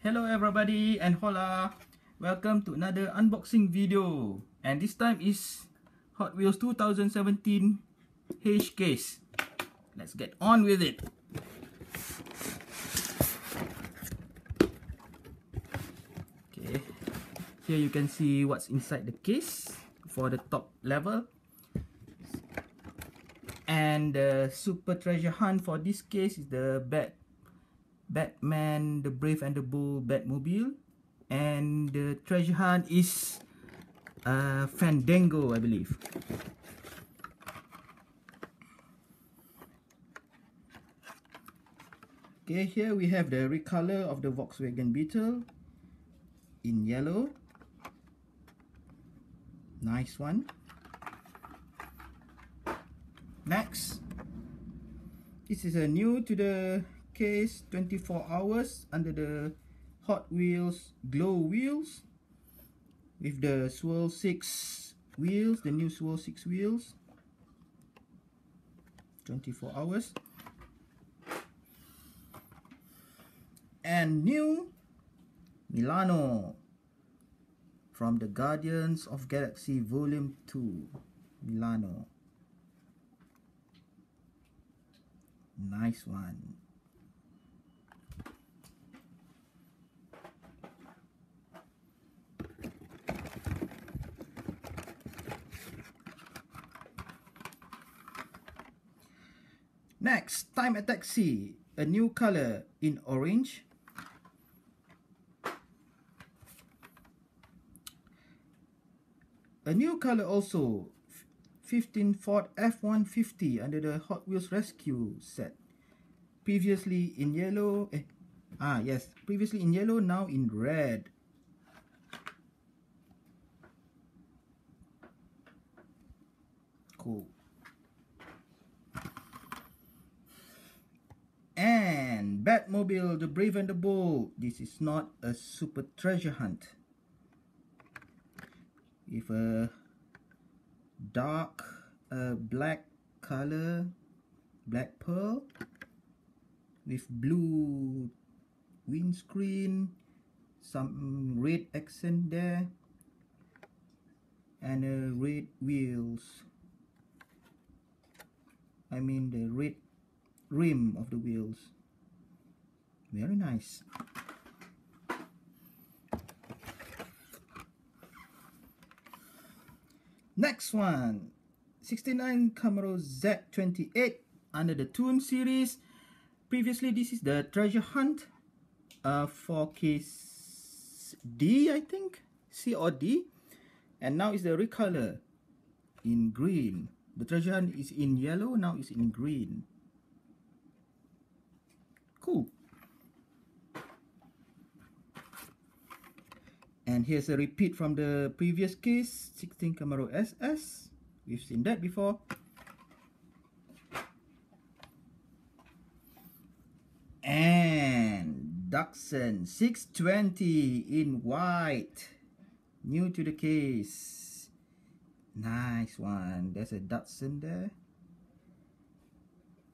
Hello everybody and hola, welcome to another unboxing video, and this time is Hot Wheels 2017 H case. Let's get on with it. Okay, here you can see what's inside the case for the top level, and the super treasure hunt for this case is the Batman, the Brave and the Bold Batmobile, and the treasure hunt is Fandango, I believe. Okay, here we have the recolor of the Volkswagen Beetle in yellow. Nice one. Next, this is a new to the case, 24 hours under the Hot Wheels Glow wheels with the Swirl 6 wheels, the new Swirl 6 wheels. 24 hours. And new Milano from the Guardians of Galaxy Volume 2. Milano. Nice one. Next, Time Attack C, a new color in orange. A new color also, 15 Ford F-150 under the Hot Wheels Rescue set. Previously in yellow, previously in yellow, now in red. Cool. And Batmobile, the Brave and the Bold. This is not a super treasure hunt. With a dark black color, black pearl, with blue windscreen, some red accent there, and red wheels. I mean the red rim of the wheels. Very nice. Next one, 69 Camaro Z28 under the Toon series. Previously this is the treasure hunt for case D, I think, C or D, and now is the recolor in green. The treasure hunt is in yellow, now it's in green. Cool. And here's a repeat from the previous case, 16 Camaro SS. We've seen that before. And Datsun 620 in white. New to the case. Nice one. There's a Datsun there.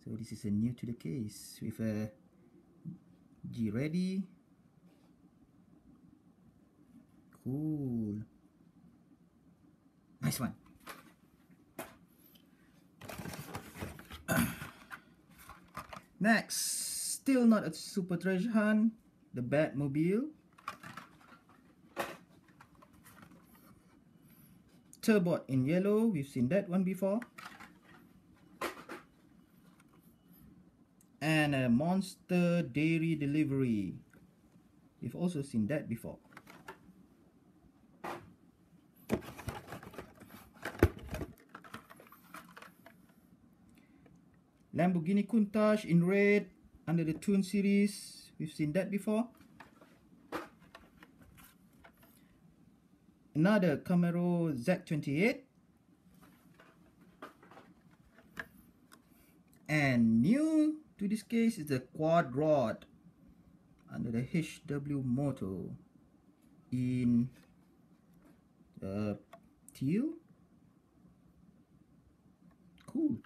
So this is a new to the case with a G ready. Cool. Nice one. Next, still not a super treasure hunt, the Batmobile. Turbot in yellow, we've seen that one before. And a Monster Dairy Delivery. We've also seen that before. Lamborghini Countach in red under the Toon series. We've seen that before. Another Camaro Z28. And new to this case is the Quad Rod under the HW Moto in teal. Cool.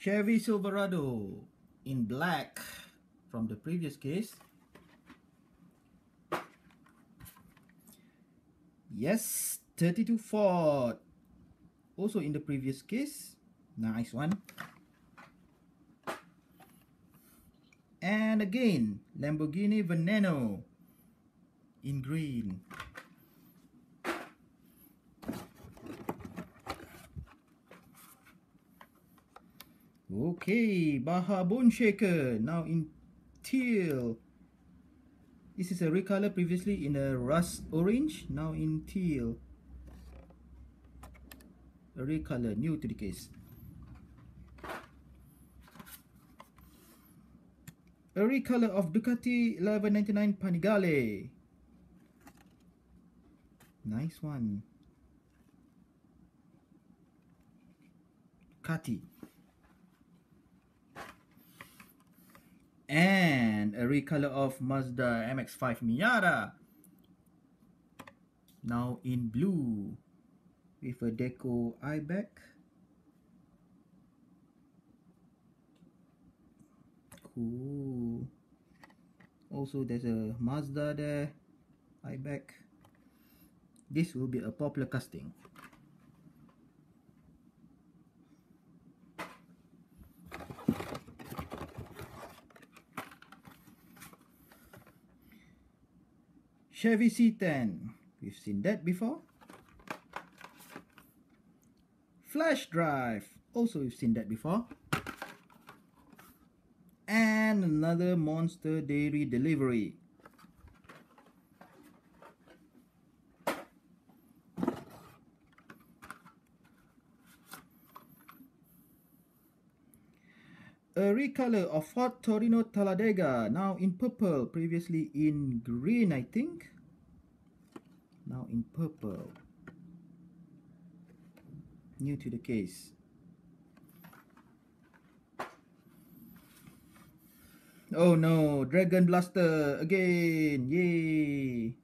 Chevy Silverado in black from the previous case. Yes, 32 Ford, also in the previous case. Nice one. And again, Lamborghini Veneno in green. Okay, Baja Bone Shaker, now in teal. This is a recolor, previously in a rust orange, now in teal. A recolor, new to the case. A recolor of Ducati 1199 Panigale. Nice one. Ducati. And a recolor of Mazda MX-5 Miata. Now in blue with a deco eye back. Cool. Also there's a Mazda there, eye back. This will be a popular casting. Chevy C10, we've seen that before. Flash drive, also we've seen that before. And another Monster Dairy delivery. A recolor of Ford Torino Talladega, now in purple, previously in green I think. Now in purple. New to the case. Oh no, Dragon Blaster again, yay!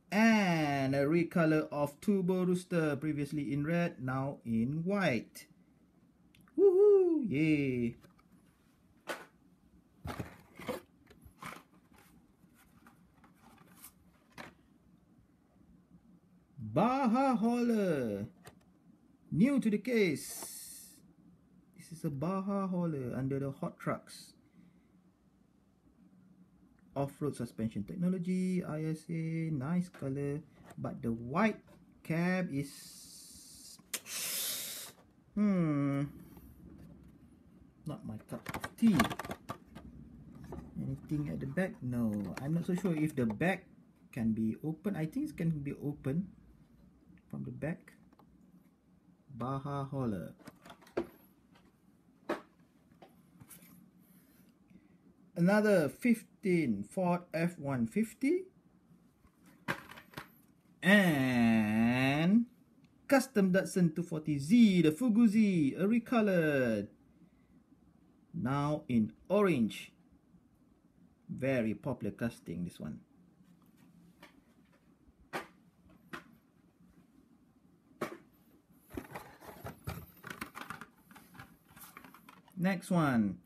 And a recolor of Turbo Rooster, previously in red, now in white. Woohoo! Yay! Baja Hauler, new to the case. This is a Baja Hauler under the hot trucks. Off-road suspension technology, ISA, nice color, but the white cab is not my cup of tea. Anything at the back? No, I'm not so sure if the back can be open. I think it can be open from the back. Baja Hauler. Another 15 Ford F-150 and custom Datsun 240Z, the Fuguzi, a recolored, now in orange. Very popular casting, this one. Next one,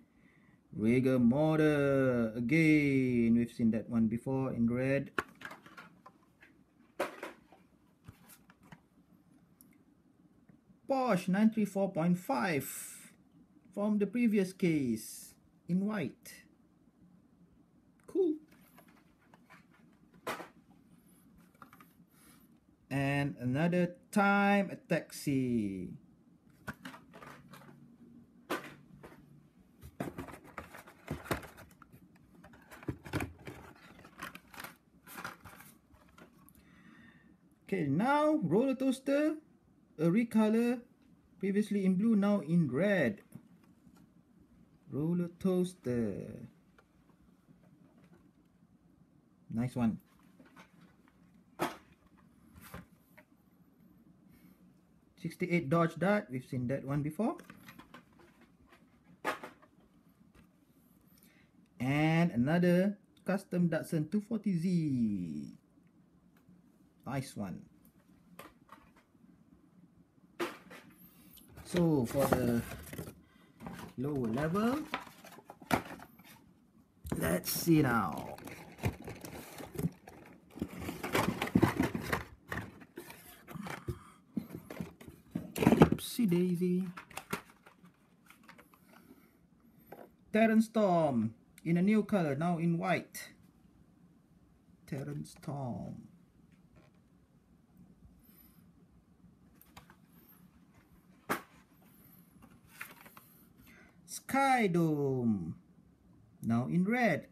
Rigger Motor, again, we've seen that one before in red. Porsche 934.5 from the previous case in white. Cool. And another Time a Taxi. Okay, now Roller Toaster, a recolor, previously in blue, now in red. Roller Toaster. Nice one. '68 Dodge Dart, we've seen that one before. And another custom Datsun 240Z. Nice one. So for the lower level, let's see now. Oopsie daisy. Terran Storm in a new color, now in white. Terran Storm. Sky Dome, now in red.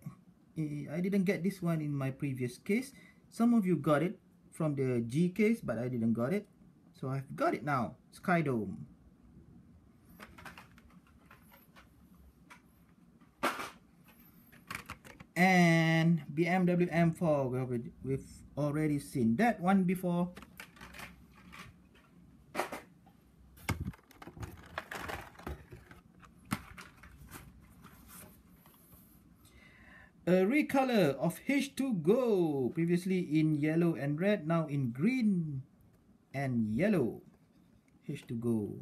I didn't get this one in my previous case. Some of you got it from the G case, but I didn't got it. So I've got it now. Sky Dome. And BMW M4, we've already seen that one before. A recolor of H2Go, previously in yellow and red, now in green and yellow. H2Go.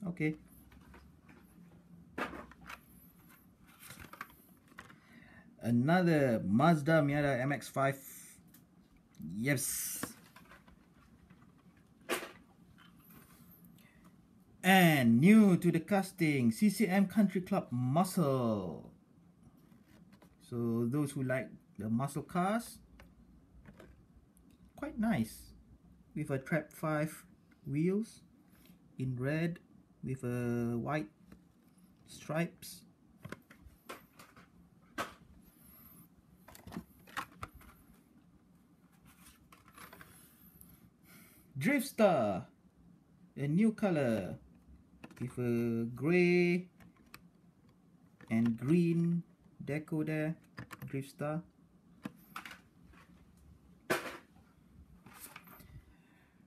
Okay. Another Mazda Miata MX-5. Yes. And new to the casting, CCM Country Club Muscle. So those who like the muscle cars, quite nice. With a Trap 5 wheels in red with a white stripes. Driftstar, a new color with a grey and green deco there. Driftstar.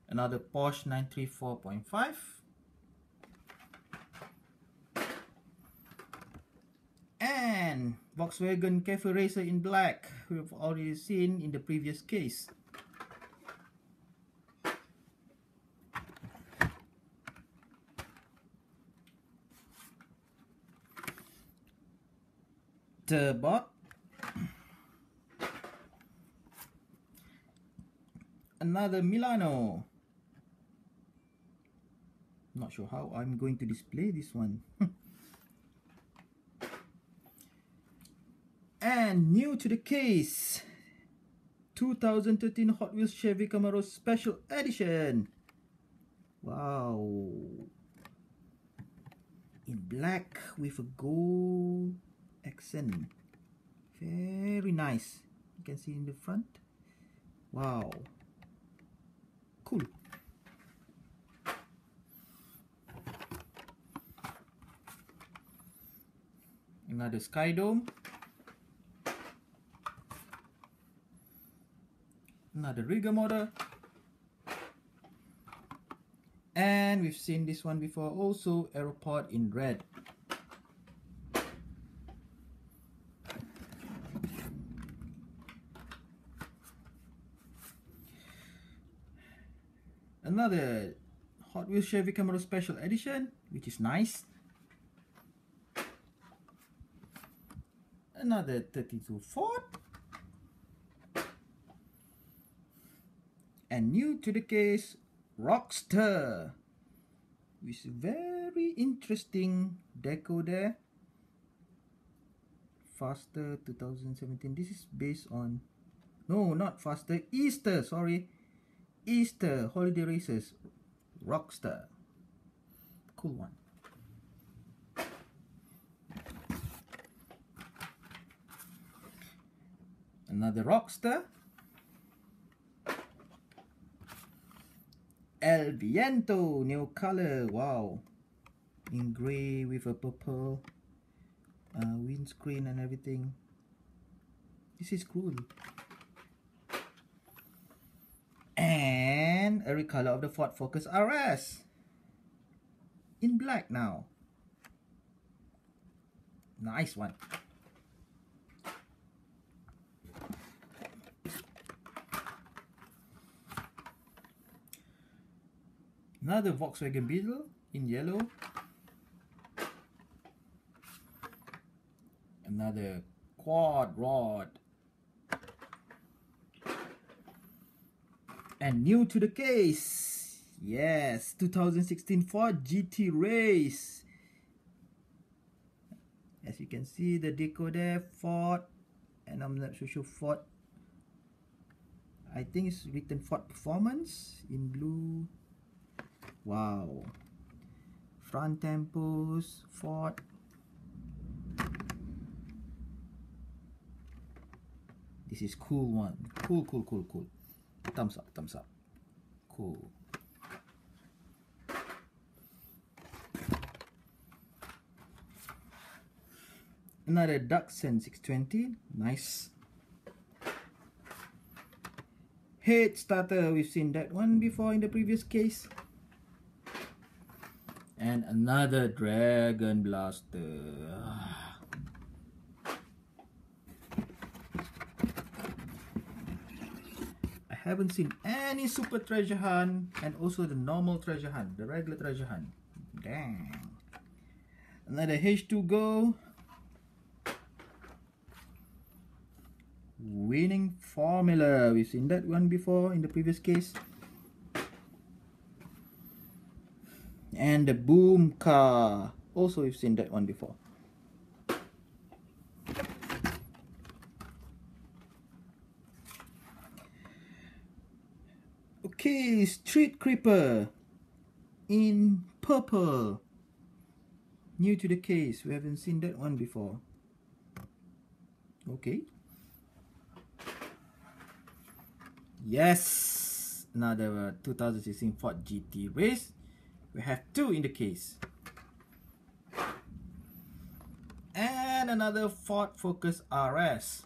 Another Porsche 934.5. And Volkswagen Cafe Racer in black, we've already seen in the previous case. Turbot. Another Milano. Not sure how I'm going to display this one. And new to the case, 2013 Hot Wheels Chevy Camaro Special Edition. Wow. In black with a gold accent. Very nice. You can see in the front. Wow. Cool. Another Sky Dome. Another rigger model. And we've seen this one before also, Aeroport in red. Another Hot Wheels Chevy Camaro Special Edition, which is nice. Another 32 Ford. And new to the case, Rockster, with very interesting deco there. Faster 2017. This is based on, no, not Faster, Easter, sorry. Easter Holiday Races, Rockster. Cool one. Another Rockster. El Viento, new color, wow. In grey with a purple windscreen and everything. This is cool. And a recolor of the Ford Focus RS. In black now. Nice one. Another Volkswagen Beetle in yellow. Another quad rod. And new to the case, yes, 2016 Ford GT Race. As you can see, the deco there, Ford, and I'm not so sure Ford. I think it's written Ford Performance in blue. Wow. Front tempos, Ford. This is cool one. Cool. Thumbs up. Cool. Another Datsun 620. Nice. Head starter. We've seen that one before in the previous case. And another Dragon Blaster. I haven't seen any Super Treasure Hunt and also the normal Treasure Hunt, the regular Treasure Hunt. Dang. Another H2Go. Winning Formula. We've seen that one before in the previous case. And the Boom Car. Also we've seen that one before. Okay, Street Creeper in purple. New to the case. We haven't seen that one before. Okay. Yes, another 2016 Ford GT Race. We have two in the case. And another Ford Focus RS.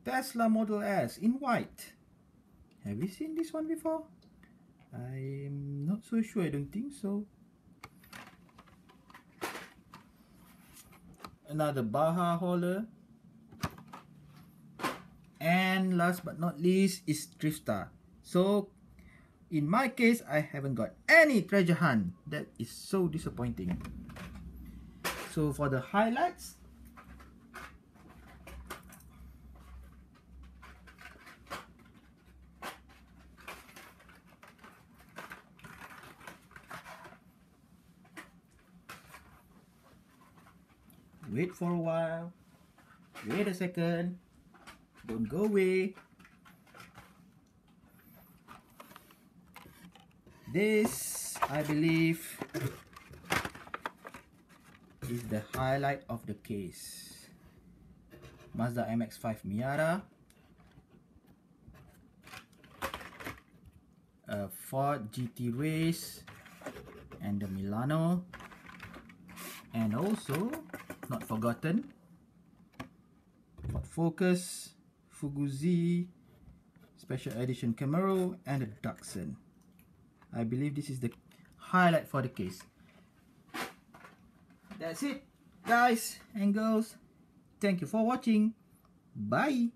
Tesla Model S in white. Have you seen this one before? I'm not so sure, I don't think so. Another Baja Hauler. And last but not least is Drifter. So in my case, I haven't got any Treasure Hunt. That is so disappointing. So for the highlights, wait for a while. Wait a second. Don't go away. This, I believe, is the highlight of the case. Mazda MX-5 Miata. A Ford GT Race. And the Milano. And also, not forgotten, Ford Focus, Fuguzi, Special Edition Camaro, and a Datsun. I believe this is the highlight for the case. That's it, guys and girls. Thank you for watching. Bye.